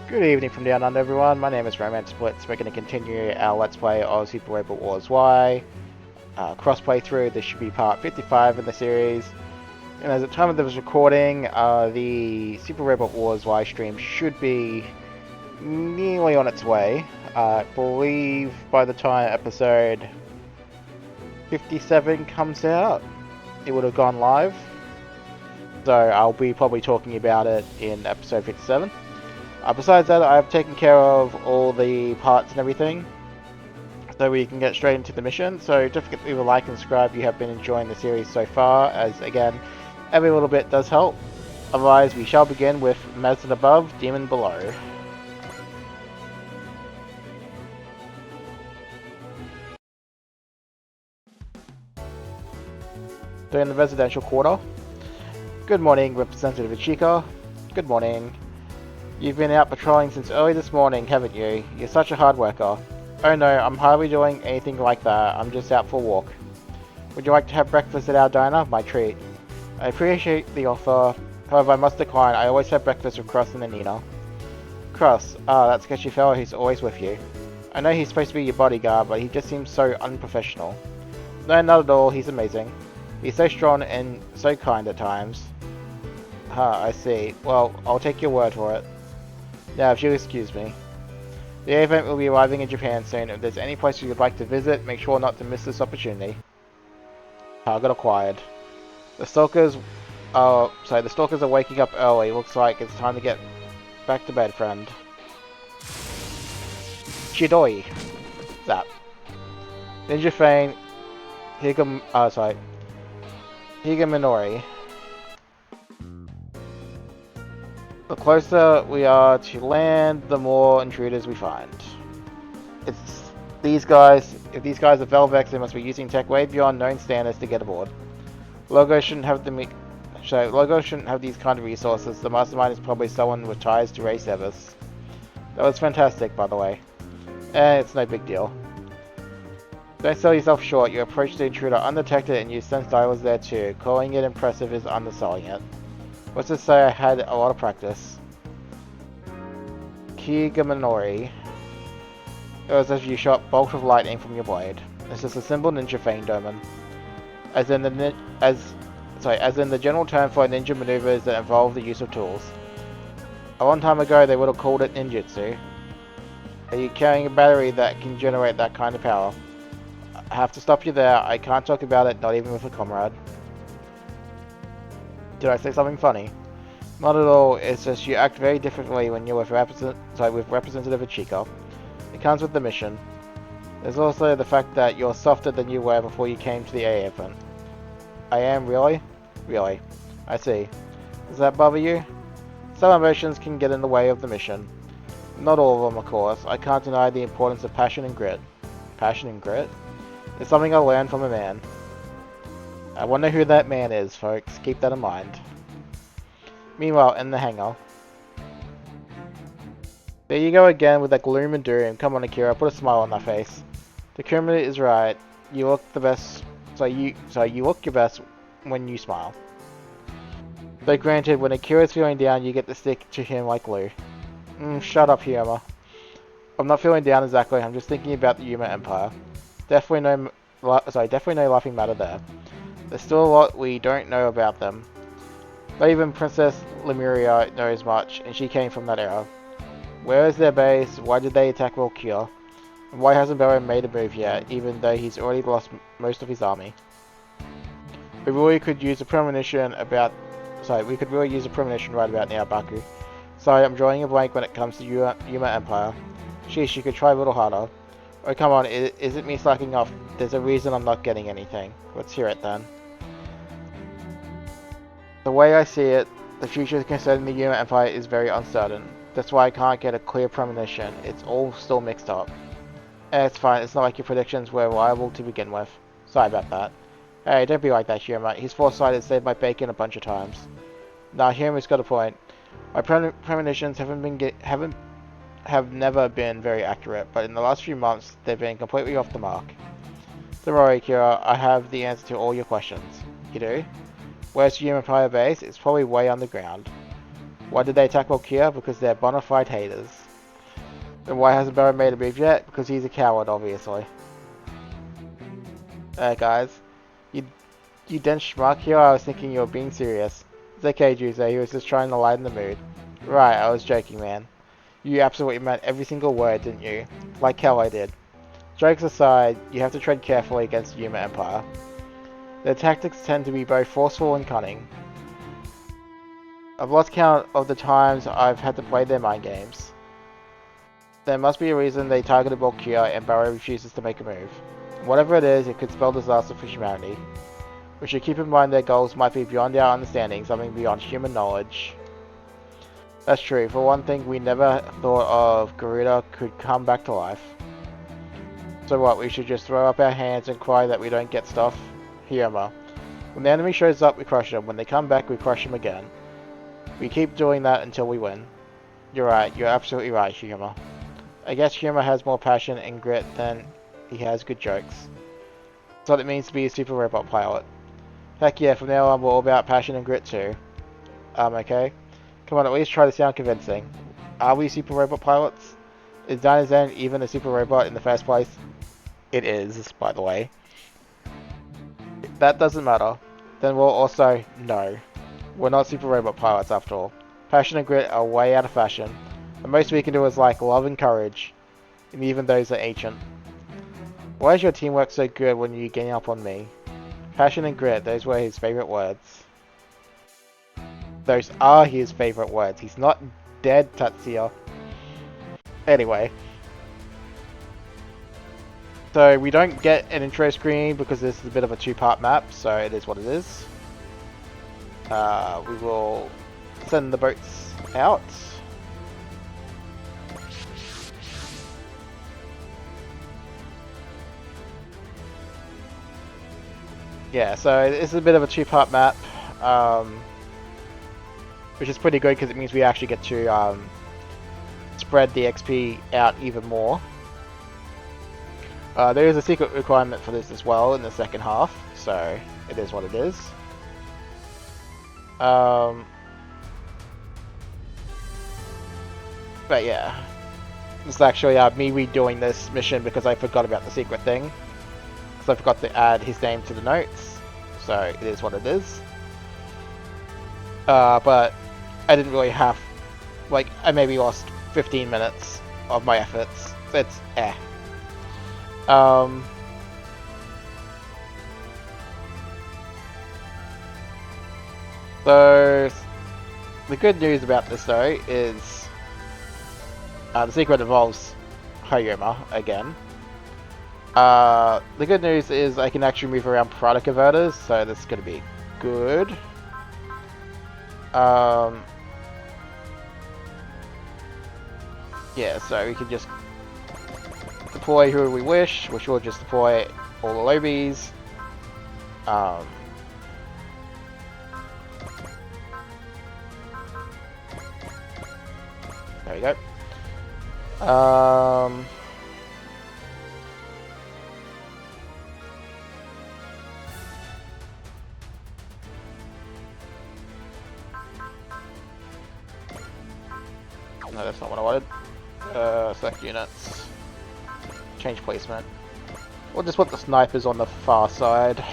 Good evening from down under, everyone. My name is Romance Blitz. We're going to continue our Let's Play of Super Robot Wars Y. Cross playthrough. This should be part 55 in the series. And as at the time of this recording, the Super Robot Wars Y stream should be nearly on its way. I believe by the time episode 57 comes out, it would have gone live. So I'll be probably talking about it in episode 57. Besides that, I've taken care of all the parts and everything, so we can get straight into the mission. So definitely leave a like and subscribe if you have been enjoying the series so far, as again, every little bit does help. Otherwise, we shall begin with Mazin above, Demon below. So in the residential quarter. Good morning, Representative Ichika. Good morning. You've been out patrolling since early this morning, haven't you? You're such a hard worker. Oh no, I'm hardly doing anything like that. I'm just out for a walk. Would you like to have breakfast at our diner? My treat. I appreciate the offer. However, I must decline. I always have breakfast with Cross and Anina. Cross, that sketchy fellow who's always with you. I know he's supposed to be your bodyguard, but he just seems so unprofessional. No, not at all. He's amazing. He's so strong and so kind at times. I see. Well, I'll take your word for it. Now, if you'll excuse me. The event will be arriving in Japan soon. If there's any place you'd like to visit, make sure not to miss this opportunity. Target acquired. The stalkers are waking up early. Looks like it's time to get back to bed, friend. Chidoi. Zap. Ninja Fane. Higaminori. The closer we are to land, the more intruders we find. It's these guys. If these guys are Velvex, they must be using tech way beyond known standards to get aboard. Logo shouldn't have these kind of resources. The mastermind is probably someone with ties to Ray Sevis. That was fantastic, by the way. It's no big deal. Don't sell yourself short. You approach the intruder undetected and use sense dialers there too. Calling it impressive is underselling it. Let's just say I had a lot of practice. Kigaminori. It was as you shot bolt of lightning from your blade. This is a simple ninja feign domain. As in the general term for ninja maneuvers that involve the use of tools. A long time ago they would have called it ninjutsu. Are you carrying a battery that can generate that kind of power? I have to stop you there. I can't talk about it, not even with a comrade. Did I say something funny? Not at all, it's just you act very differently when you're with Representative Ichika. It comes with the mission. There's also the fact that you're softer than you were before you came to the AA event. I am, really? Really. I see. Does that bother you? Some emotions can get in the way of the mission. Not all of them, of course. I can't deny the importance of passion and grit. Passion and grit? It's something I learned from a man. I wonder who that man is, folks. Keep that in mind. Meanwhile, in the hangar. There you go again with that gloom and doom. Come on, Akira, put a smile on that face. Takuma is right. You look the best. You look your best when you smile. Though granted, when Akira's feeling down, you get to stick to him like glue. Shut up, Hyoma. I'm not feeling down exactly. I'm just thinking about the Yuma Empire. Definitely no laughing matter there. There's still a lot we don't know about them. Not even Princess Lemuria knows much, and she came from that era. Where is their base? Why did they attack Valkyria? And why hasn't Baron made a move yet, even though he's already lost most of his army? We could really use a premonition right about now, Baku. Sorry, I'm drawing a blank when it comes to Yuma Empire. Sheesh, you could try a little harder. Oh, come on, is it me slacking off? There's a reason I'm not getting anything. Let's hear it then. The way I see it, the future concerning the Yuma Empire is very uncertain. That's why I can't get a clear premonition. It's all still mixed up. It's fine, it's not like your predictions were reliable to begin with. Sorry about that. Hey, don't be like that, Hyoma. He's foresighted saved my bacon a bunch of times. Nah, Hyoma's got a point. My premonitions have never been very accurate, but in the last few months, they've been completely off the mark. Don't worry, Kira, I have the answer to all your questions. You do? Where's the Empire base? It's probably way underground. Why did they attack Valkyria? Because they're bona fide haters. And why hasn't Barrow made a move yet? Because he's a coward, obviously. Guys. You dense schmuck here, I was thinking you were being serious. It's okay, Juice, he was just trying to lighten the mood. Right, I was joking, man. You absolutely meant every single word, didn't you? Like hell I did. Jokes aside, you have to tread carefully against the Yuma Empire. Their tactics tend to be both forceful and cunning. I've lost count of the times I've had to play their mind games. There must be a reason they targeted Valkyria and Barrow refuses to make a move. Whatever it is, it could spell disaster for humanity. We should keep in mind their goals might be beyond our understanding, something beyond human knowledge. That's true. For one thing, we never thought of Garuda could come back to life. So what, we should just throw up our hands and cry that we don't get stuff? Hyoma. When the enemy shows up, we crush them. When they come back, we crush them again. We keep doing that until we win. You're right. You're absolutely right, Hyoma. I guess Hyoma has more passion and grit than he has good jokes. That's what it means to be a super robot pilot. Heck yeah, from now on we're all about passion and grit too. Okay. Come on, at least try to sound convincing. Are we super robot pilots? Is Dinozen even a super robot in the first place? It is, by the way. That doesn't matter. Then we'll also no. We're not super robot pilots after all. Passion and grit are way out of fashion. The most we can do is like love and courage. And even those are ancient. Why is your teamwork so good when you gang up on me? Passion and grit, those were his favourite words. Those are his favourite words. He's not dead, Tatsuya. Anyway. So we don't get an intro screen because this is a bit of a two-part map, so it is what it is. We will send the boats out. Yeah, so this is a bit of a two-part map, which is pretty good because it means we actually get to spread the XP out even more. There is a secret requirement for this as well in the second half, so it is what it is. But yeah, this is actually me redoing this mission because I forgot about the secret thing. I forgot to add his name to the notes, so it is what it is. But I didn't really have, like, I maybe lost 15 minutes of my efforts, so it's So, the good news about this though is the secret involves Hyoma again. The good news is I can actually move around product converters, so this is going to be good. Yeah, so we can just deploy who we wish, which will just deploy all the lobies. There we go. No, that's not what I wanted. Select units. Change placement. We'll just put the snipers on the far side.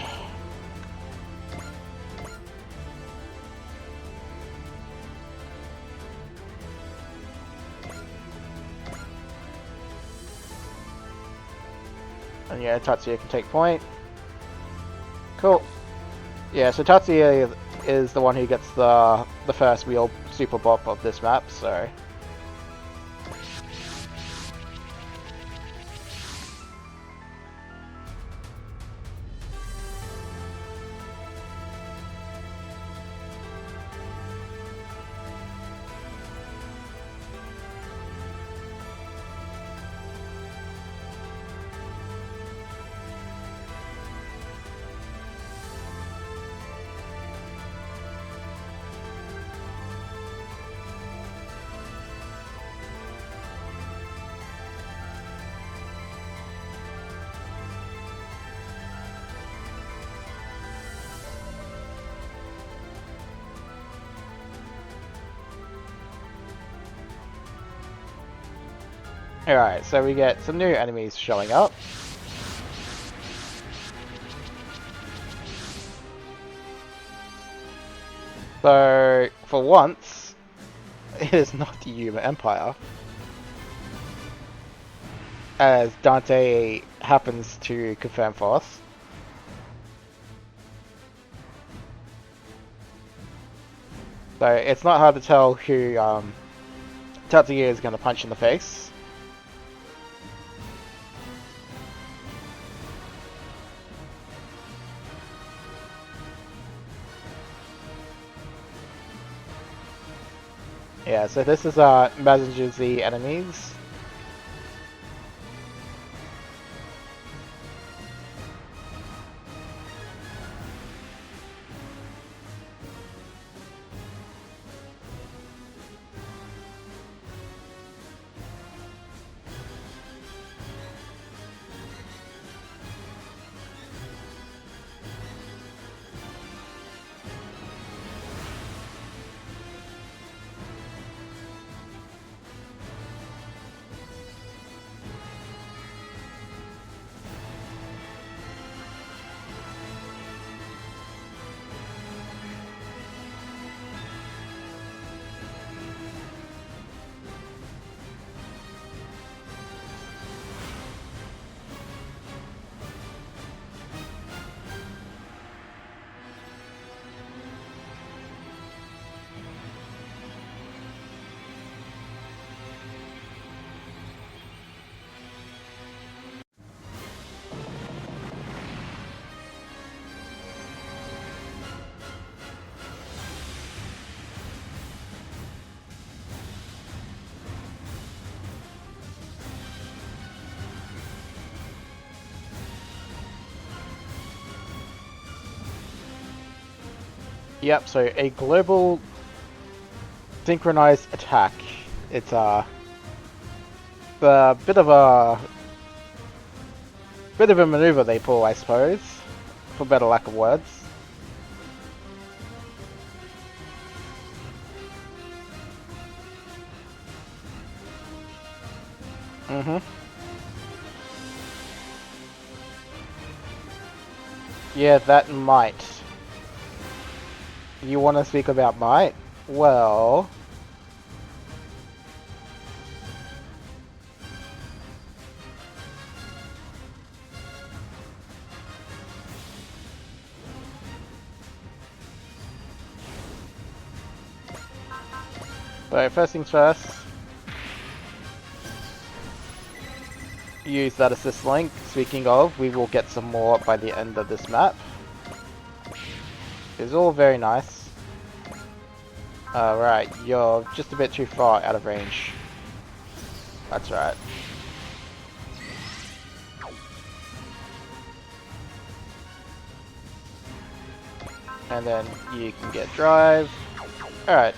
And yeah, Tatsuya can take point. Cool. Yeah, so Tatsuya is the one who gets the first real super bop of this map, so... Alright, so we get some new enemies showing up. So, for once, it is not the Yuma Empire, as Dante happens to confirm for us. So it's not hard to tell who Tatsuya is going to punch in the face. Yeah, so this is Mazin Z enemies. Yep, so a global synchronized attack. It's a bit of a maneuver they pull, I suppose, for better lack of words. Yeah, that might. You want to speak about might? Well... So, first things first. Use that assist link. Speaking of, we will get some more by the end of this map. It's all very nice. Right, you're just a bit too far out of range. That's right. And then you can get drive. Alright.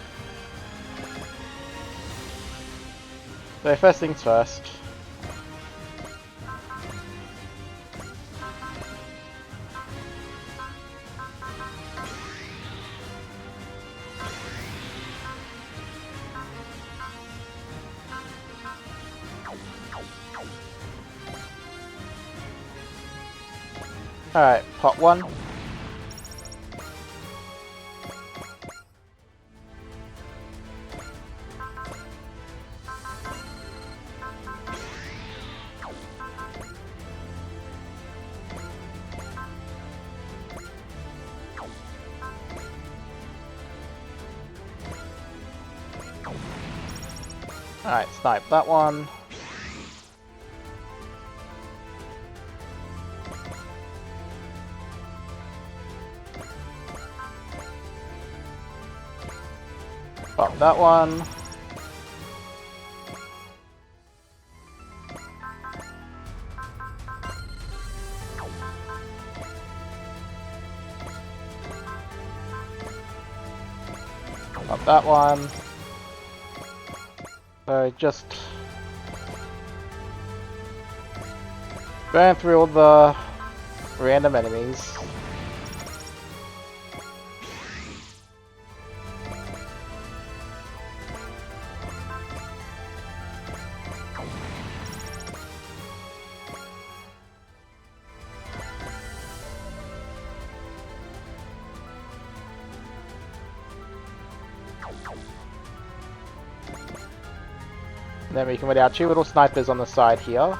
So first things first. Alright, pot one. Alright, snipe that one. Pop that one. Pop that one. So just going through all the random enemies. Then we can put our 2 little snipers on the side here.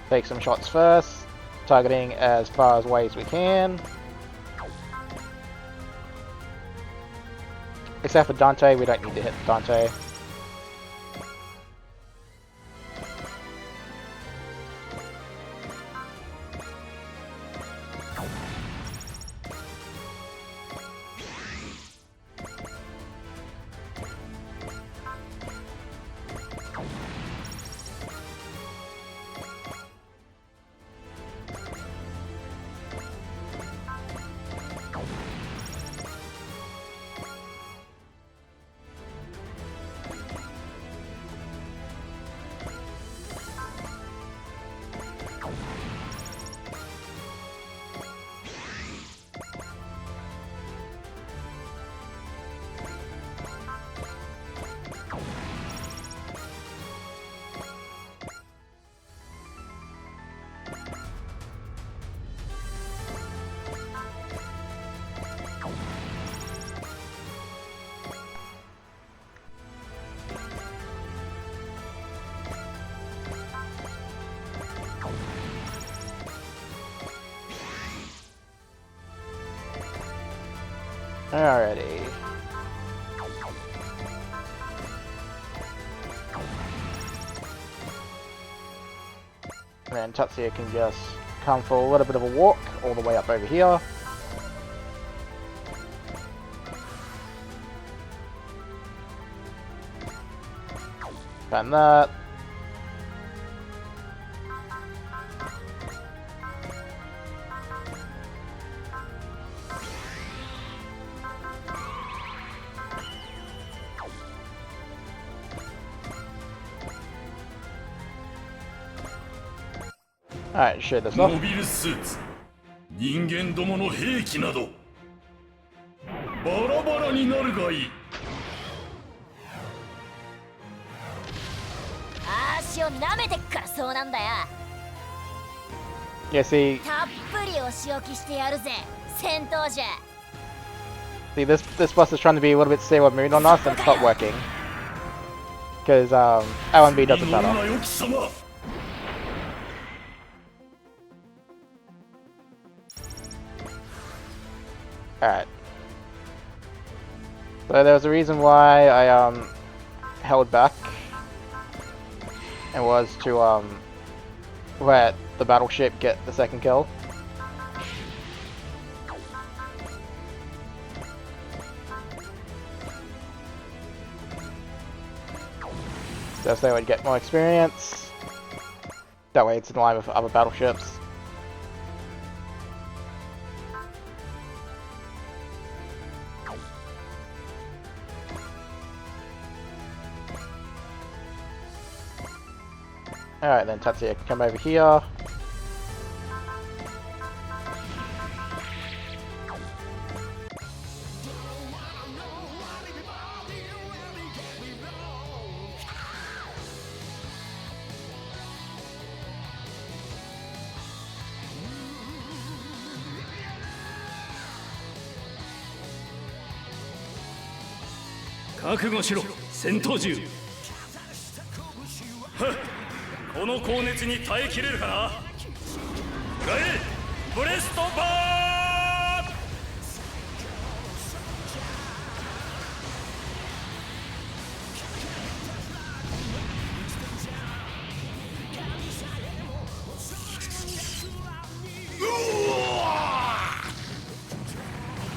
Take some shots first, targeting as far away as we can. Except for Dante, we don't need to hit Dante. Alrighty. And then Tatsuya can just come for a little bit of a walk all the way up over here. And that. Alright, share this off. モビルスーツ、人間どもの兵器などバラバラになるがいい。足を舐めてっからそうなんだよ。 Yeah, see, たっぷりお仕置きしてやるぜ、戦闘じゃ。 this bus is trying to be a little bit Sailor Moon on us and it's not working. Because L&B doesn't matter. よ貴様。 Alright. So there was a reason why I held back. It was to let the battleship get the second kill. Just so they would get more experience. That way it's in line with other battleships. Alright then, Tatsuya can come over here. Huh. この高熱に耐えきれるかな。ガエブレストバ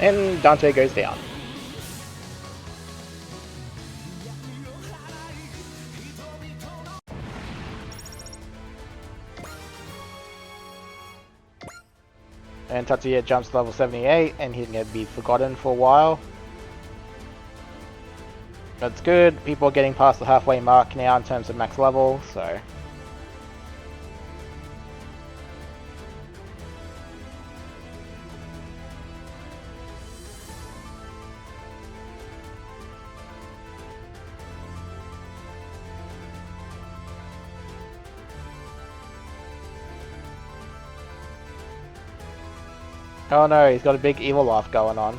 ーAnd Dante goes down. And Tatsuya jumps to level 78 and he's going to be forgotten for a while. That's good. People are getting past the halfway mark now in terms of max level, so... Oh no, he's got a big evil laugh going on.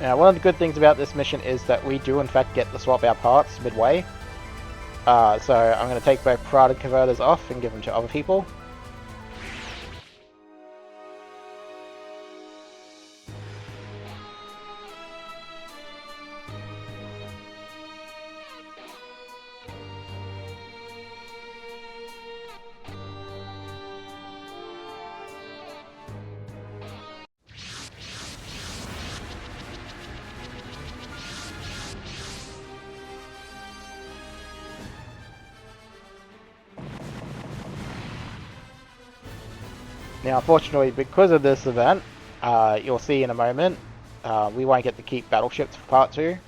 Now, one of the good things about this mission is that we do in fact get to swap our parts midway. So I'm going to take both Prada converters off and give them to other people. Now, unfortunately, because of this event, you'll see in a moment, we won't get to keep battleships for part 2.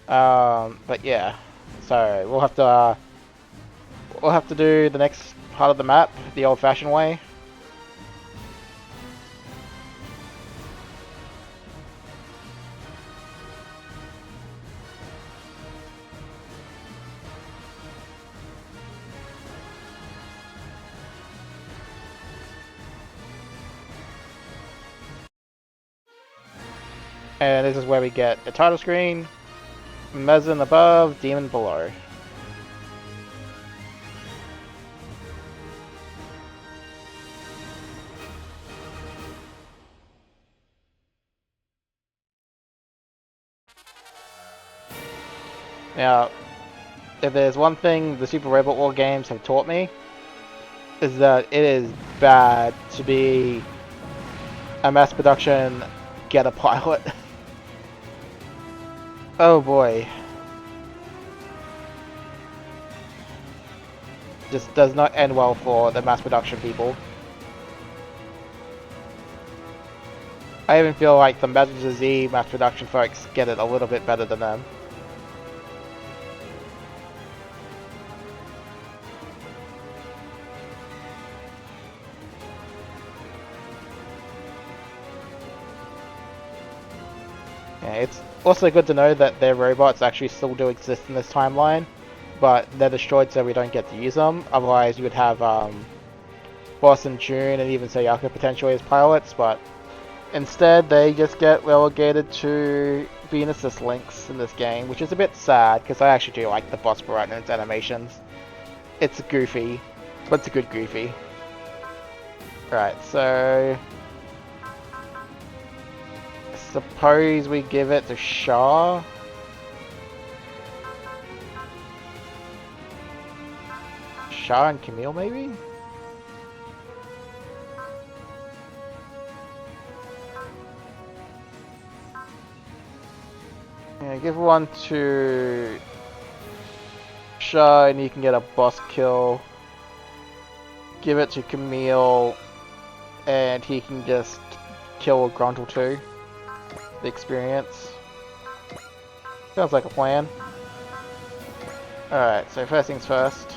But yeah, so we'll have to do the next part of the map the old-fashioned way. And this is where we get the title screen, Mazin above, Demon below. Now, if there's one thing the Super Robot War games have taught me, is that it is bad to be a mass production get a pilot. Oh boy. Just does not end well for the mass production people. I even feel like the Mazda Z mass production folks get it a little bit better than them. Yeah, it's also good to know that their robots actually still do exist in this timeline, but they're destroyed so we don't get to use them. Otherwise you would have Boss and June and even Sayaka potentially as pilots, but instead they just get relegated to being assist links in this game, which is a bit sad because I actually do like the Boss Barrett and its animations. It's goofy, but it's a good goofy. Right, so suppose we give it to Shah. Shah and Camille, maybe? Yeah, give one to Shah and you can get a boss kill. Give it to Camille and he can just kill a Grunt or two. The experience. Sounds like a plan. Alright, so first things first.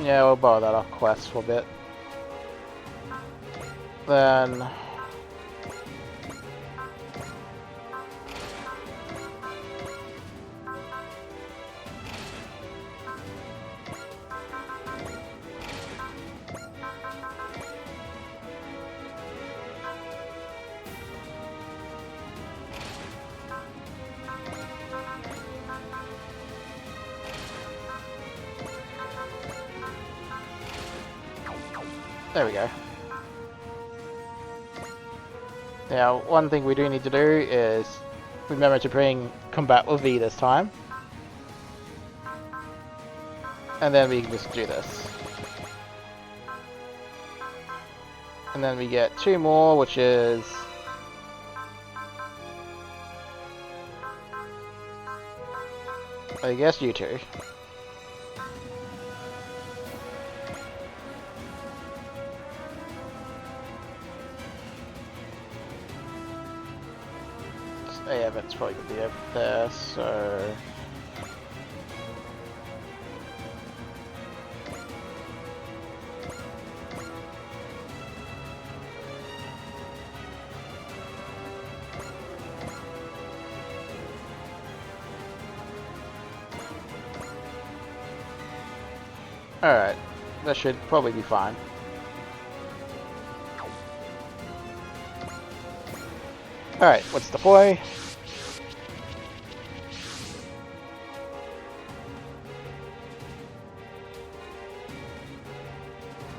Yeah, we'll borrow that off Quest for a bit. Then There we go. Now, one thing we do need to do is remember to bring combat with V this time. And then we can just do this. And then we get 2 more, which is... I guess you two. Yeah, that's probably gonna be over there, so... Alright, that should probably be fine. Alright, let's deploy.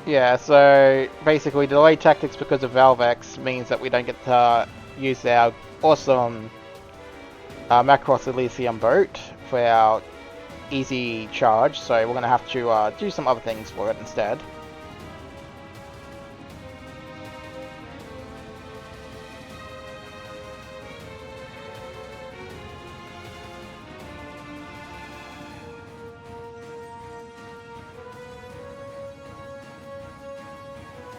Yeah, so basically delay tactics because of Valvex means that we don't get to use our awesome Macross Elysium boat for our easy charge, so we're going to have to do some other things for it instead.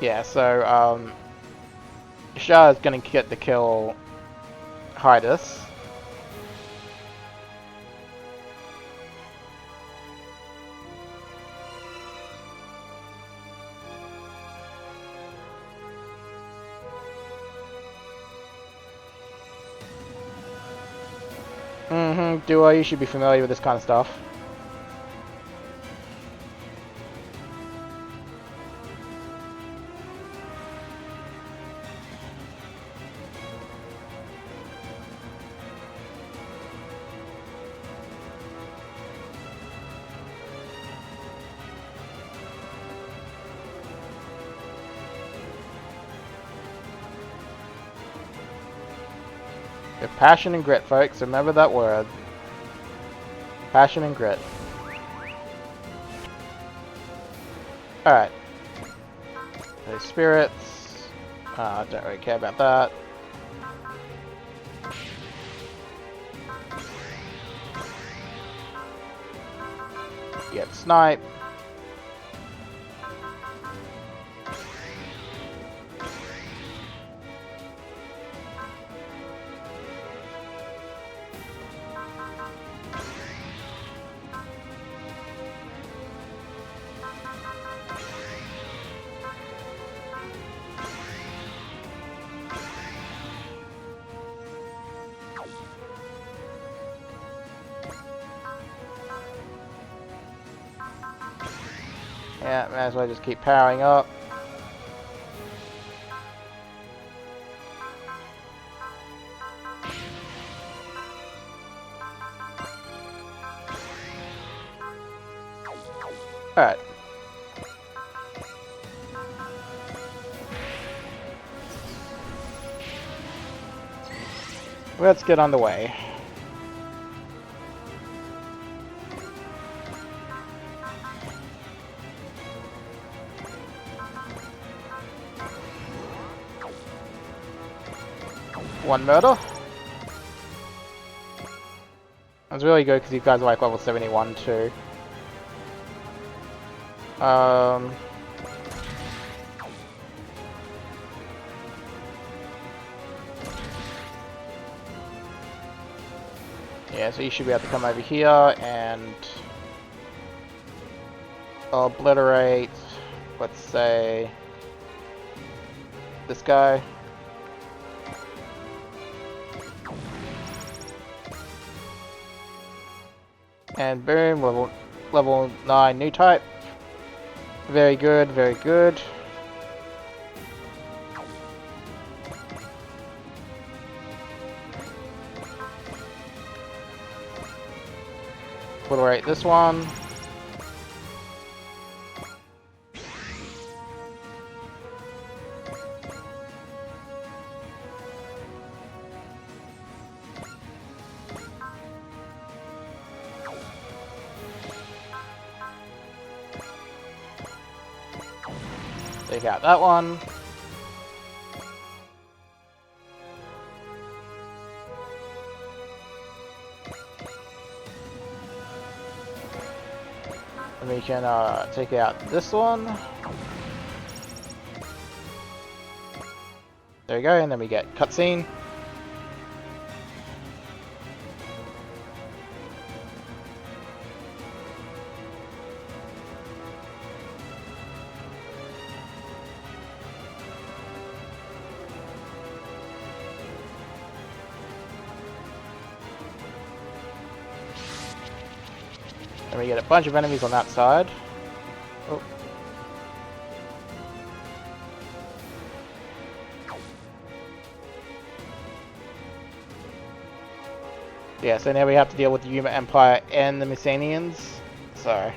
Yeah, so Shah is going to get the kill Hydus. Duo, you should be familiar with this kind of stuff. Passion and grit, folks. Remember that word. Passion and grit. Alright. Those spirits. Don't really care about that. Get snipe. Yeah, may as well just keep powering up. Alright. Let's get on the way. One murder. That's really good because you guys are like level 71 too. Yeah, so you should be able to come over here and obliterate, let's say, this guy. And boom, level 9 new type. Very good, very good. Obliterate this one. Take out that one. And we can take out this one. There we go, and then we get cutscene. And we get a bunch of enemies on that side. Oh. Yeah, so now we have to deal with the Yuma Empire and the Messenians. So...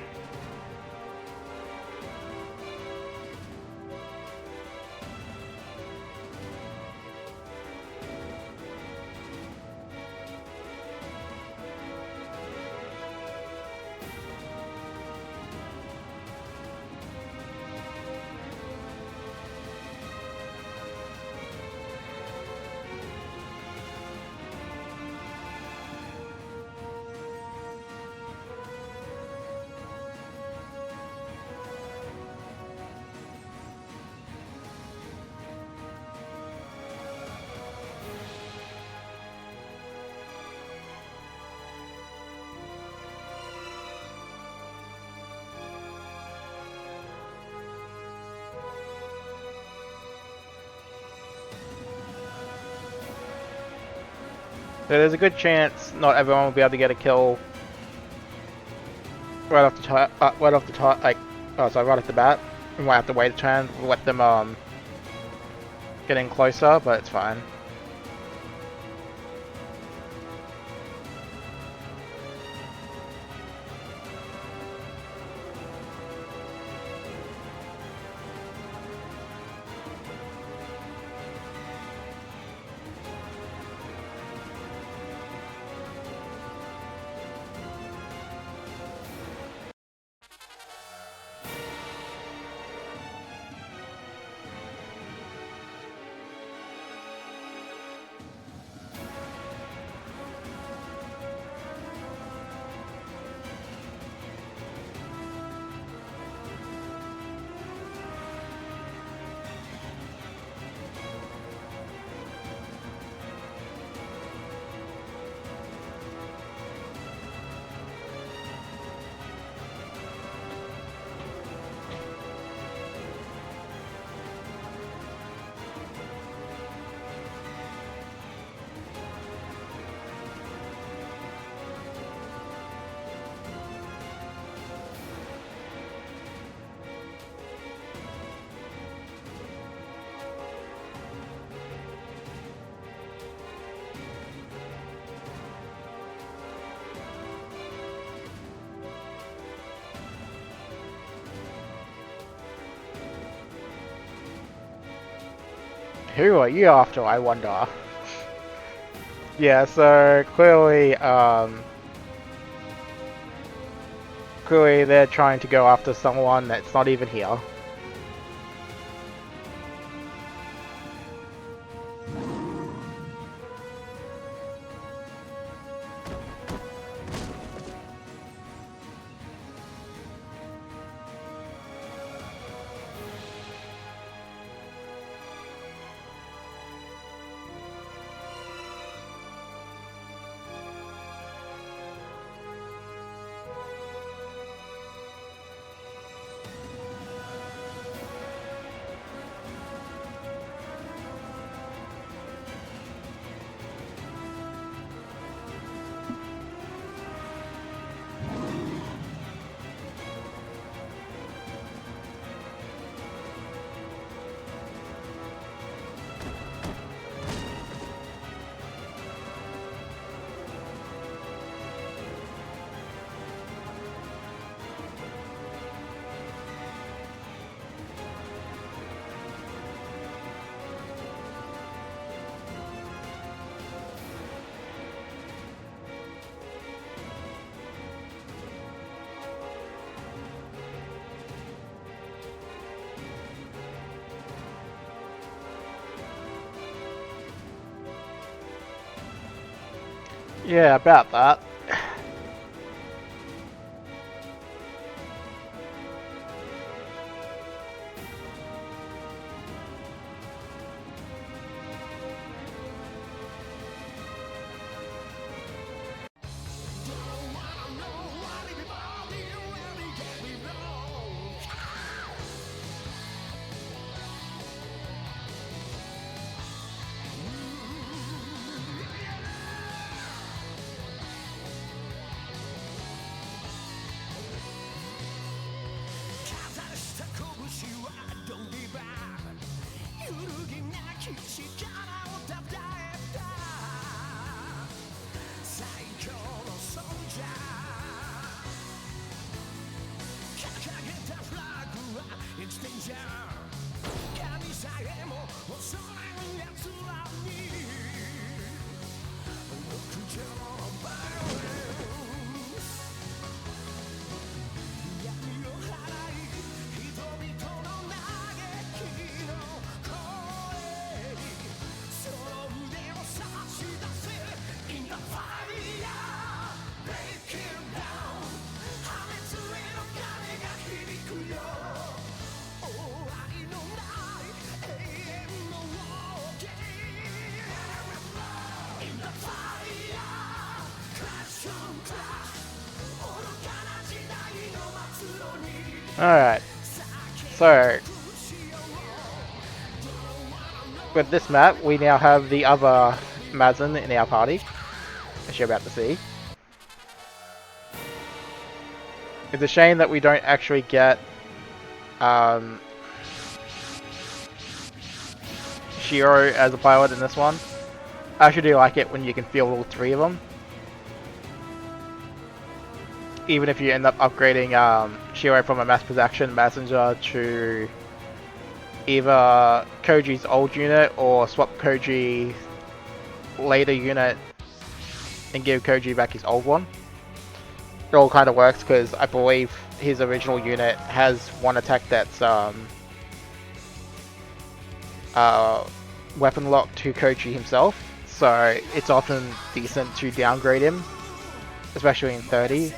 So there's a good chance not everyone will be able to get a kill right off the top, right off the bat. We might have to wait a turn, let them get in closer, but it's fine. Who are you after, I wonder? Yeah, so clearly, clearly they're trying to go after someone that's not even here. Yeah, about that. Alright, so with this map, we now have the other Mazin in our party, as you're about to see. It's a shame that we don't actually get Shiro as a pilot in this one. I actually do like it when you can field all three of them. Even if you end up upgrading Shiro from a mass production messenger to either Koji's old unit or swap Koji's later unit and give Koji back his old one. It all kind of works because I believe his original unit has one attack that's weapon locked to Koji himself, so it's often decent to downgrade him, especially in 30.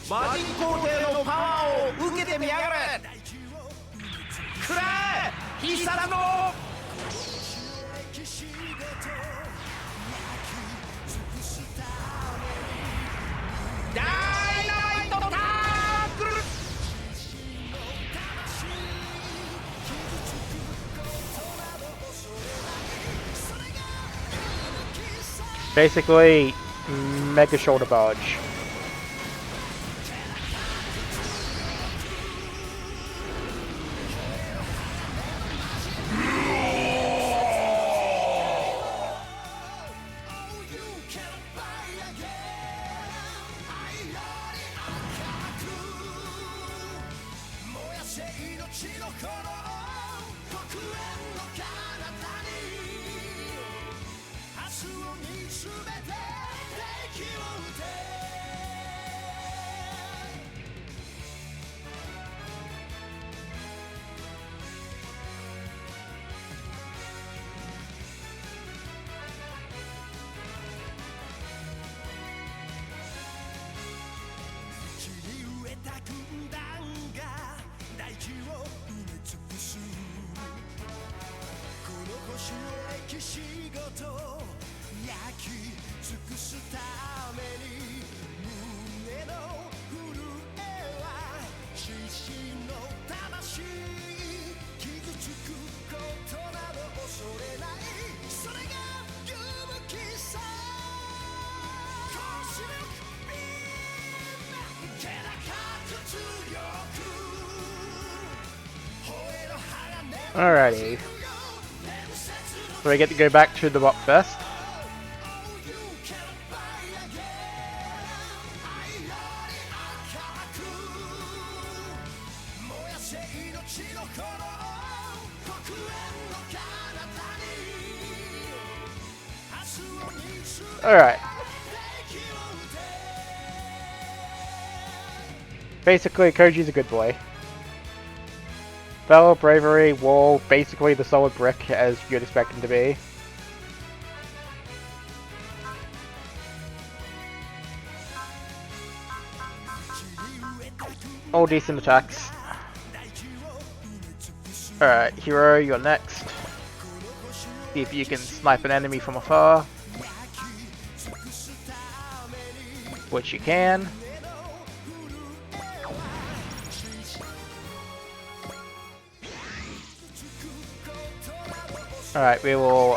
マジン皇帝のパワーを受けてみやがれ。くらえ必殺のダイナマイトタックル。 Basically, Mega Shoulder Barge. Alrighty. So we get to go back to the Rock Fest. Alright. Basically, Koji's a good boy. Valor, bravery, wall, basically the solid brick as you'd expect him to be. All decent attacks. Alright, hero, you're next. See if you can snipe an enemy from afar. Which you can. Alright, we will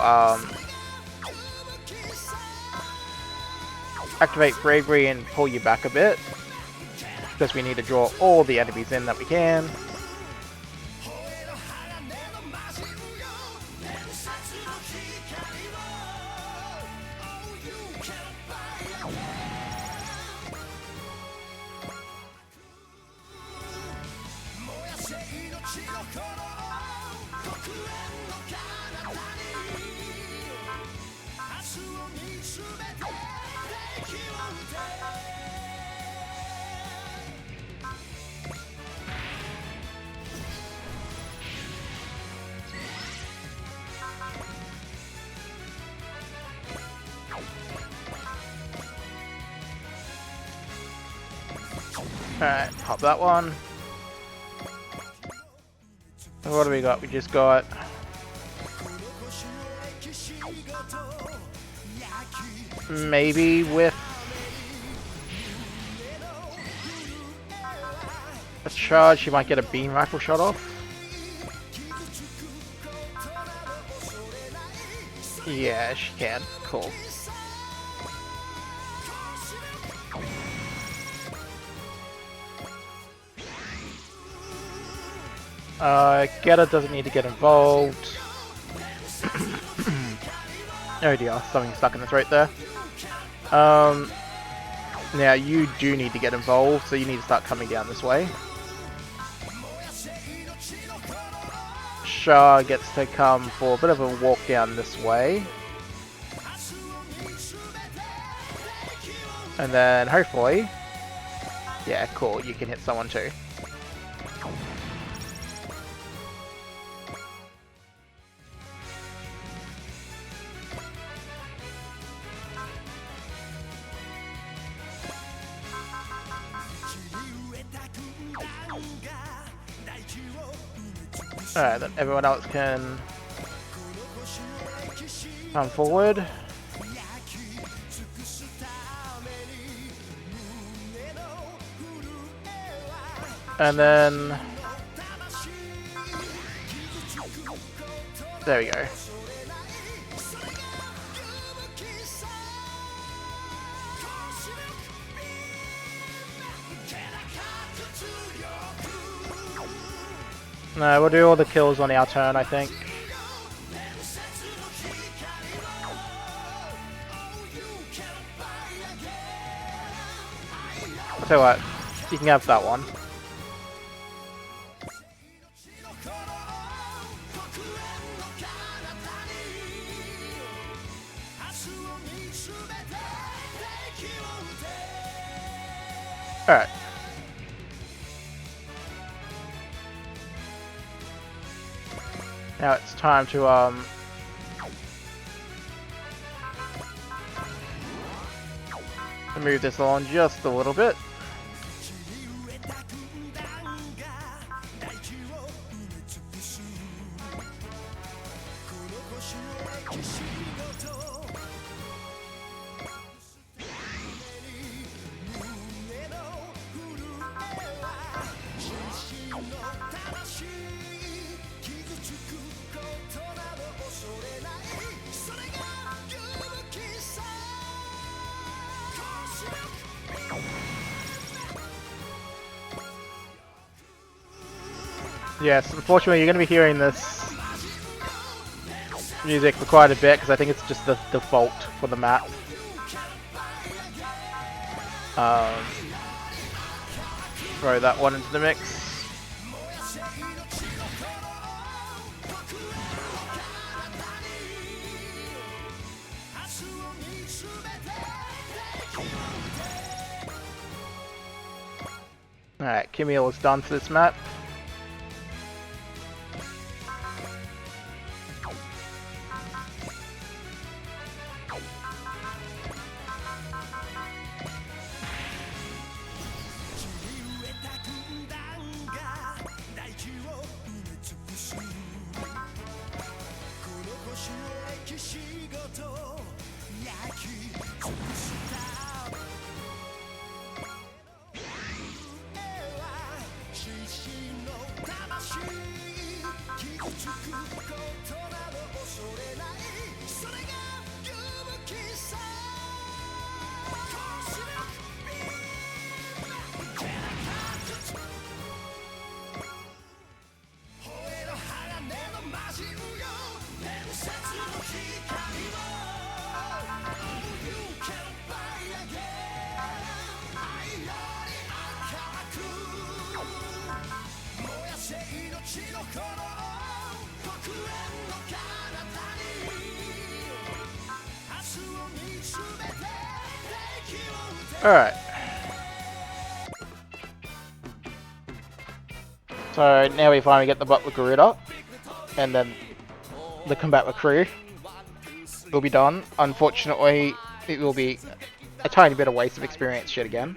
activate bravery and pull you back a bit. Because we need to draw all the enemies in that we can. Alright, pop that one. And what do we got? We just got maybe with a charge, she might get a beam rifle shot off. Yeah, she can. Cool. Getter doesn't need to get involved. Oh dear, something stuck in the throat there. Now you do need to get involved, so you need to start coming down this way. Shah gets to come for a bit of a walk down this way. And then hopefully... yeah, cool, you can hit someone too. Alright, then everyone else can come forward. And then... there we go. No, we'll do all the kills on our turn, I think. I'll tell you what, you can have that one. Alright. Now it's time to move this along just a little bit. Yes, unfortunately you're going to be hearing this music for quite a bit because I think it's just the default for the map. Throw that one into the mix. Alright, Camille is done for this map. Alright. So now we finally get the Butler Garuda, and then the combat with crew will be done. Unfortunately, it will be a tiny bit of waste of experience shit again.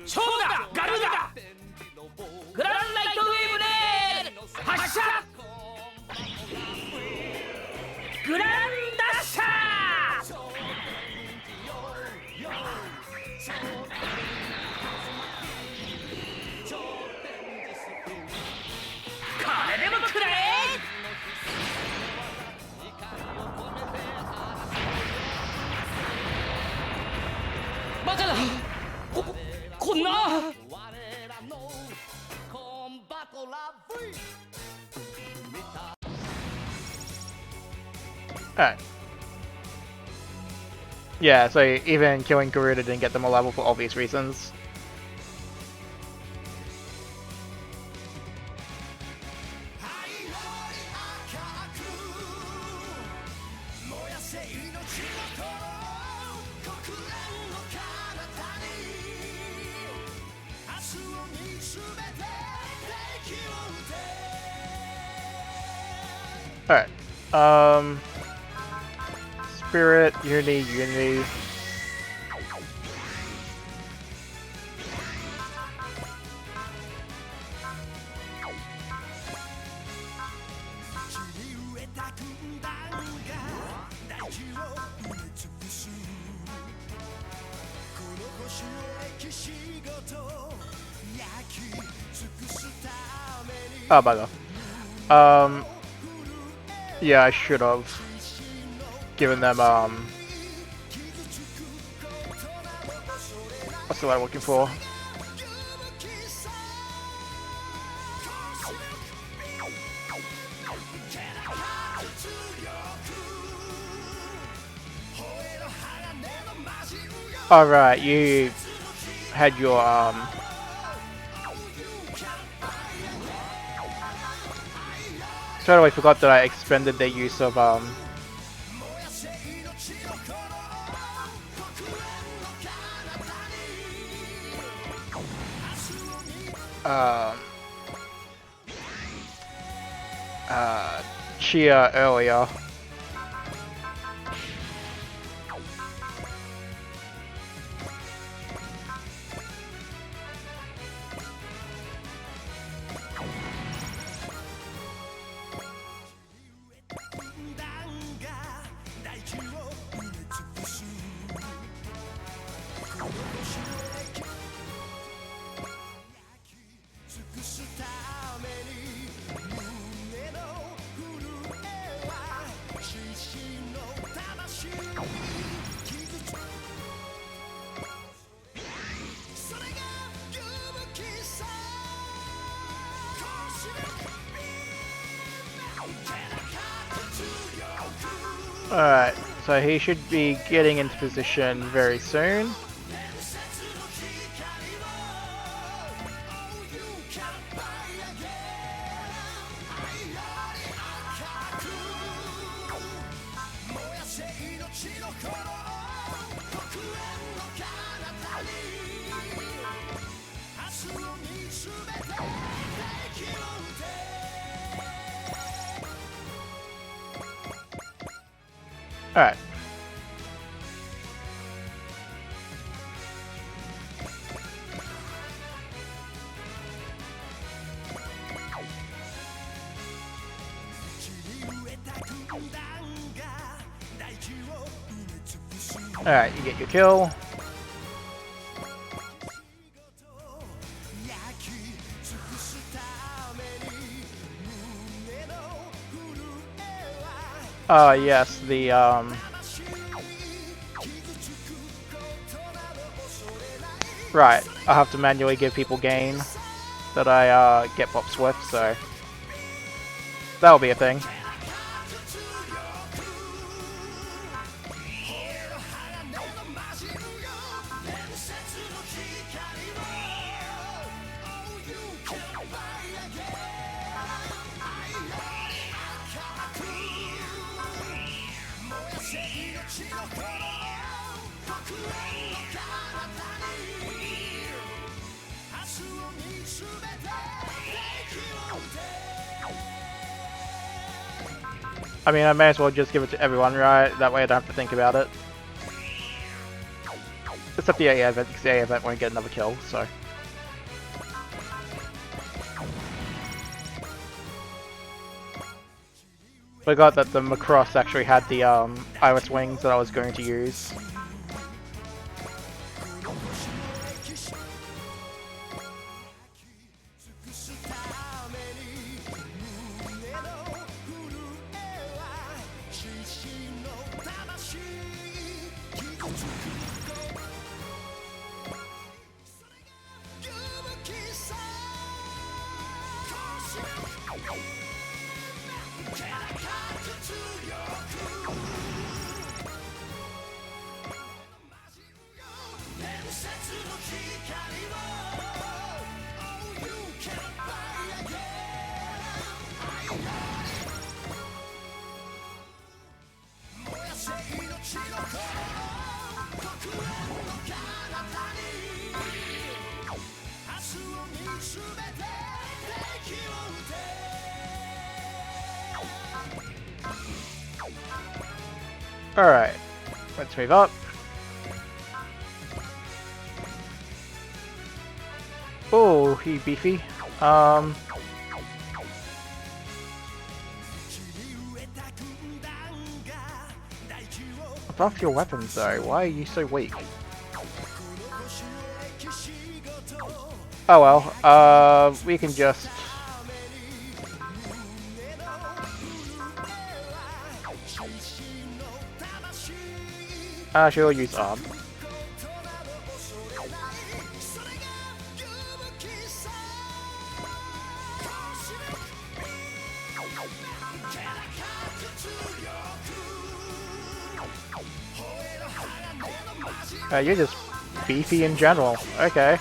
Alright. Yeah, so even killing Garuda didn't get them a level for obvious reasons. Alright. Spirit, Unity. Oh, bugger. Yeah, I should have given them, what's the word I'm looking for? Alright, you had your, totally forgot that I expended their use of, Chia earlier. Alright, so he should be getting into position very soon. Alright. Alright, you get your kill. Yes, the right, I have to manually give people gain that I get pop swift, so that'll be a thing. I mean, I may as well just give it to everyone, right? That way I don't have to think about it. Except the AA event, because the AA event won't get another kill, so. Forgot that the Macross actually had the iris wings that I was going to use. Alright, let's move up. Oh, he beefy. Buff your weapons though, why are you so weak? Oh well, we can just... Actually, we'll use arm. You're just beefy in general. Okay.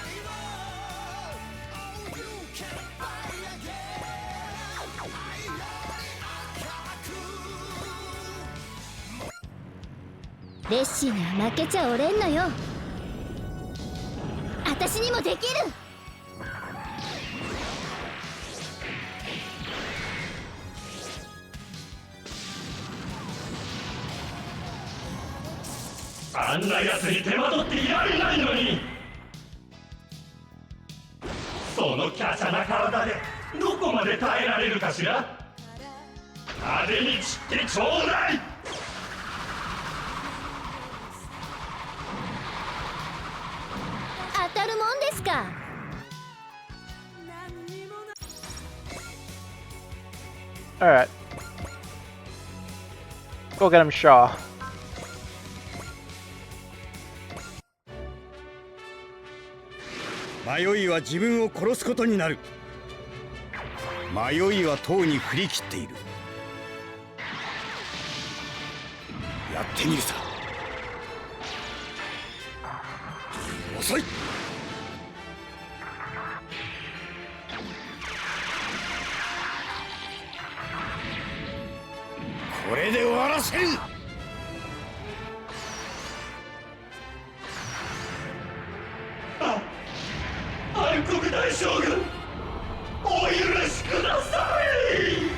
あんな奴に手間取ってやれないのに。その華奢な体でどこまで耐えられるかしら。派手に散ってちょうだい。当たるもんですか。Alright. Go get him, Shaw. Mayoi は自分を殺すことになる。Mayoi はとうに振り切っている。やってみるさ。遅い。これで終わらせる。暗黒大将軍、お許しください。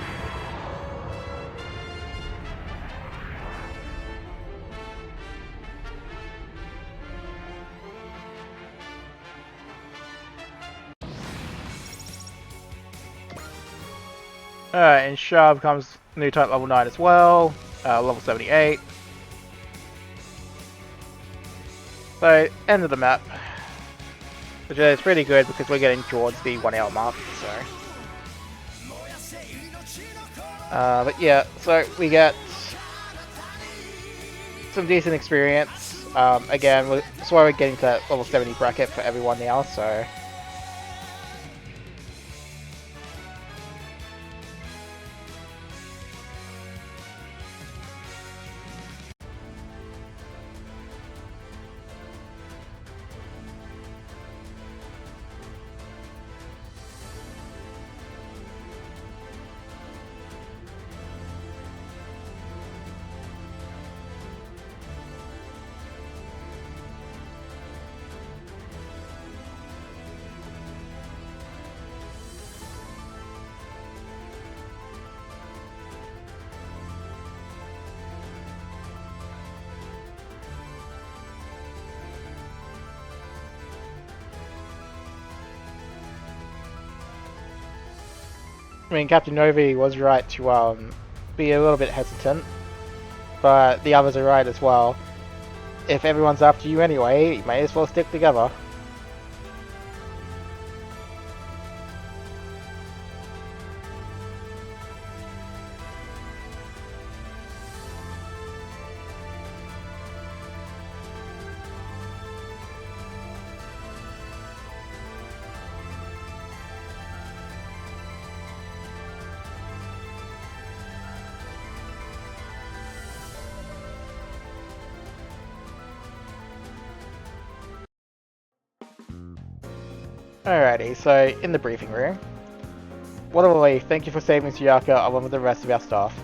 Alright, and Shah becomes new type level 9 as well, level 78. So, end of the map. Which is pretty good because we're getting towards the 1 hour mark, so. But yeah, so we get some decent experience. Again, that's why we're getting to that level 70 bracket for everyone now, so. I mean, Captain Novi was right to be a little bit hesitant, but the others are right as well. If everyone's after you anyway, you may as well stick together. Alrighty, so in the briefing room. What a relief, thank you for saving Suyaka along with the rest of our staff.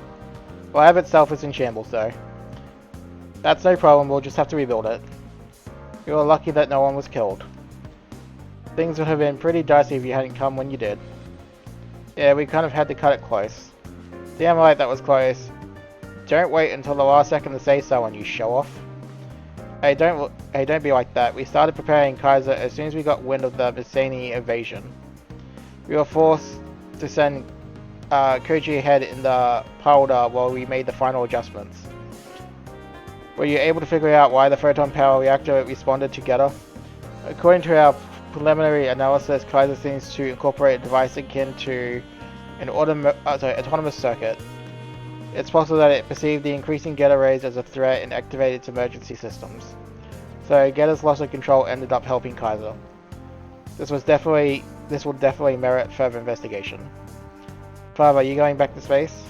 The lab itself is in shambles though. That's no problem, we'll just have to rebuild it. We were lucky that no one was killed. Things would have been pretty dicey if you hadn't come when you did. Yeah, we kind of had to cut it close. Damn right that was close. Don't wait until the last second to say so when you show off. Hey, don't be like that. We started preparing Kaiser as soon as we got wind of the Mazin invasion. We were forced to send Koji ahead in the powder while we made the final adjustments. Were you able to figure out why the photon power reactor responded together? According to our preliminary analysis, Kaiser seems to incorporate a device akin to an autonomous circuit. It's possible that it perceived the increasing Getter rays as a threat and activated its emergency systems. So Getter's loss of control ended up helping Kaiser. This will definitely merit further investigation. Father, are you going back to space?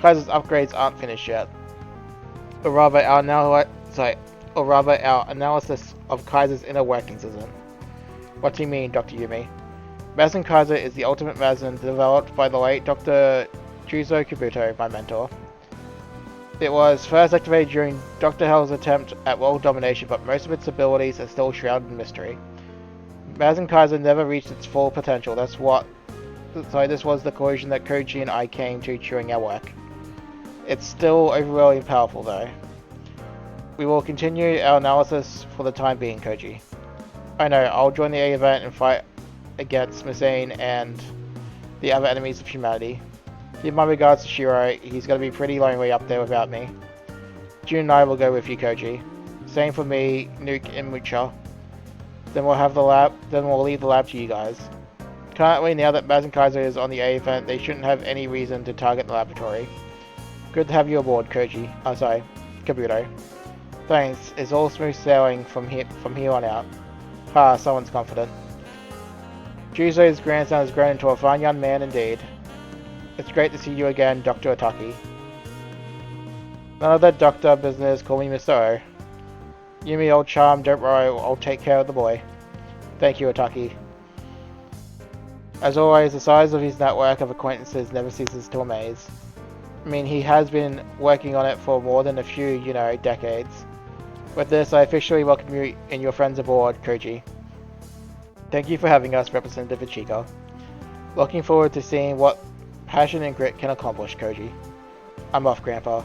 Kaiser's upgrades aren't finished yet. Or rather, our analysis of Kaiser's inner workings isn't. What do you mean, Dr. Yumi? Mazin Kaiser is the ultimate Mazin developed by the late Dr. Juzo Kabuto, my mentor. It was first activated during Dr. Hell's attempt at world domination, but most of its abilities are still shrouded in mystery. Mazin Kaiser never reached its full potential. This was the conclusion that Koji and I came to during our work. It's still overwhelmingly powerful though. We will continue our analysis for the time being, Koji. I know, I'll join the A event and fight against Mazin and the other enemies of humanity. Give my regards to Shiro, he's gonna be pretty lonely up there without me. Jun and I will go with you, Koji. Same for me, Nuke and Mucha. Then we'll leave the lab to you guys. Currently, now that Mazin Kaiser is on the A event, they shouldn't have any reason to target the laboratory. Good to have you aboard, Kabuto. Thanks, it's all smooth sailing from here on out. Ha, someone's confident. Juzo's grandson has grown into a fine young man indeed. It's great to see you again, Dr. Otaki. None of that doctor business, call me Mr. O. Yumi, old charm, don't worry, I'll take care of the boy. Thank you, Otaki. As always, the size of his network of acquaintances never ceases to amaze. I mean, he has been working on it for more than a few, you know, decades. With this, I officially welcome you and your friends aboard, Koji. Thank you for having us, Representative Ichiko. Looking forward to seeing what passion and grit can accomplish, Koji. I'm off, Grandpa.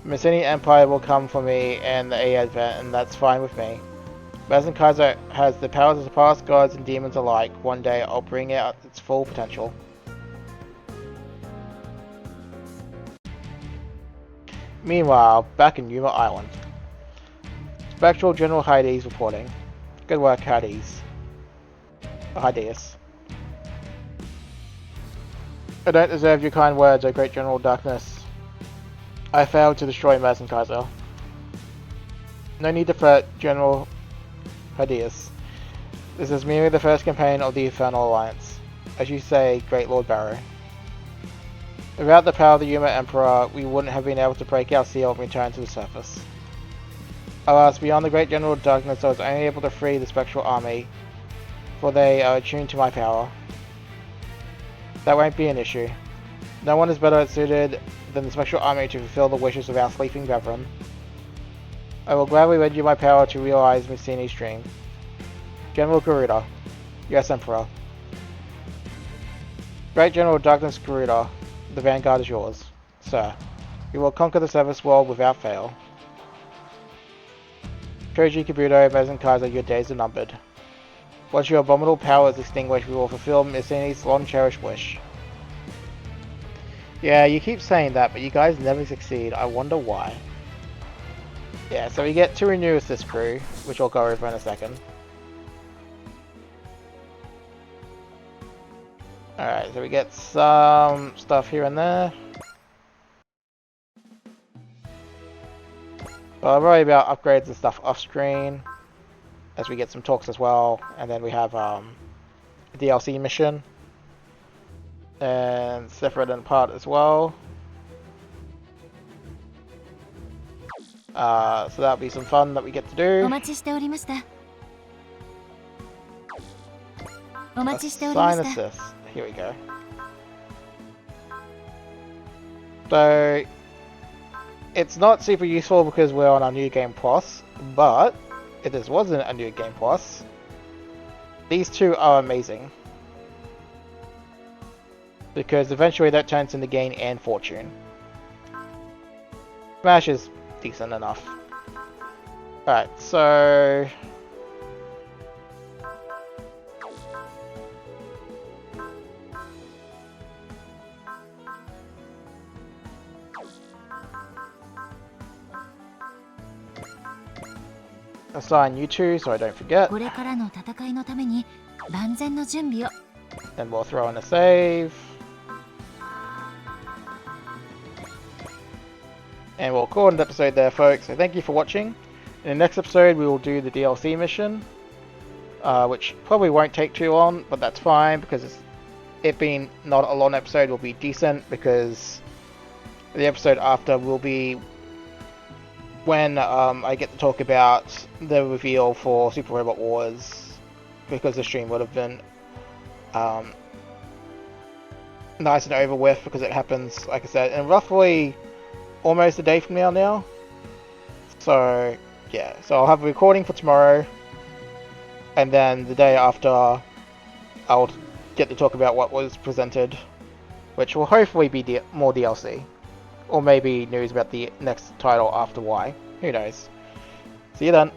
Mazin Empire will come for me and the A-Advent, and that's fine with me. Mazin Kaiser has the power to surpass gods and demons alike. One day I'll bring out its full potential. Meanwhile, back in Yuma Island. Spectral General Hades reporting. Good work, Hades. Hades. I don't deserve your kind words, O Great General Darkness. I failed to destroy Mazin Kaiser. No need to fret, General Hades. This is merely the first campaign of the Infernal Alliance. As you say, Great Lord Barrow. Without the power of the Yuma Emperor, we wouldn't have been able to break our seal and return to the surface. Alas, beyond the Great General Darkness, I was only able to free the Spectral Army, for they are attuned to my power. That won't be an issue. No one is better suited than the Spectral Army to fulfill the wishes of our sleeping brethren. I will gladly lend you my power to realize Missini's dream. General Garuda. Yes, Emperor. Great General Darkness Garuda, the vanguard is yours, sir. You will conquer the Service World without fail. Koji Kabuto, Mazin Kaiser, your days are numbered. Once your abominable power is extinguished, we will fulfill Missini's long-cherished wish. Yeah, you keep saying that, but you guys never succeed. I wonder why. Yeah, so we get 2 renew assist crew, which I'll go over in a second. Alright, so we get some stuff here and there. But I'll worry about upgrades and stuff off screen, as we get some talks as well, and then we have a DLC mission, and separate and apart as well. So that'll be some fun that we get to do. Assign assist. Here we go. So it's not super useful because we're on our new game plus, but if this wasn't a new game plus, these 2 are amazing. Because eventually that turns into gain and fortune. Smash is decent enough. Alright, so assign you 2 so I don't forget. Then we'll throw in a save. And we'll call it an episode there, folks. So thank you for watching. In the next episode, we will do the DLC mission, which probably won't take too long, but that's fine because it being not a long episode will be decent, because the episode after will be when I get to talk about the reveal for Super Robot Wars, because the stream would have been nice and over with, because it happens, like I said, in roughly almost a day from now. So yeah, so I'll have a recording for tomorrow, and then the day after I'll get to talk about what was presented, which will hopefully be more DLC, or maybe news about the next title after Y. Who knows? See you then.